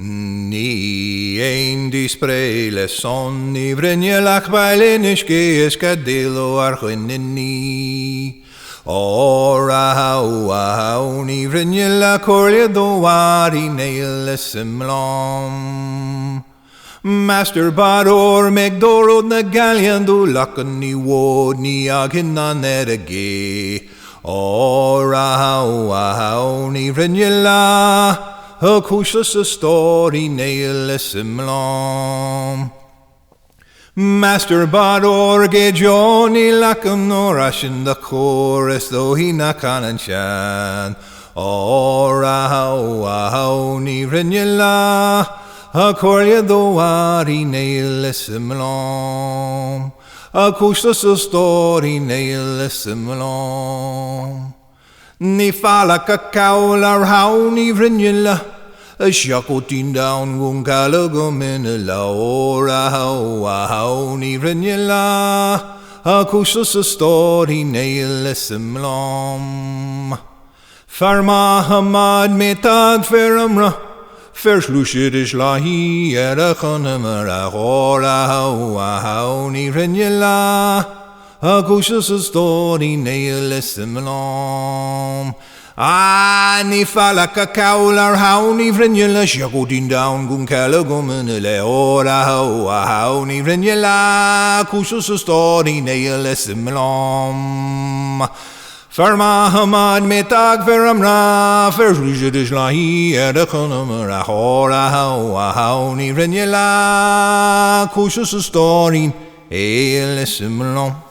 Ni ein disprele son ni vrenje lach bailenischke es cadillo archenini. Ora hau ni vrenje la corlia doari neile simlom. Master Bador megdorod na gallian du lakken ni wod ni agin na nedege. Ora hau ni vrenje la Akushless a story nail simlom. Master Bador ge Johnny Lackham no rushing the chorus though he na can shan. Ora how ni renyela a corlia do ari nail simlom. Akushless a story nail simlom. Ni fala cacao la hau ni vrenjela a shakotin down gun kalagum in la ora hau ni vrenjela a kushus a story nail simlom Farma hamad metag feramra Verschlushet is lahi era khanamara ora hau ni vrenjela Akushless a story nail simlom Ni fala cacao lar hau ni vrenjela shakotin down gun kalagum in le ora hau ni vrenjela Akushless a story nail simlom Farma hamad metag veramra Verschlushet is lahi era khanamara ora hau ni vrenjela Akushless a story nail simlom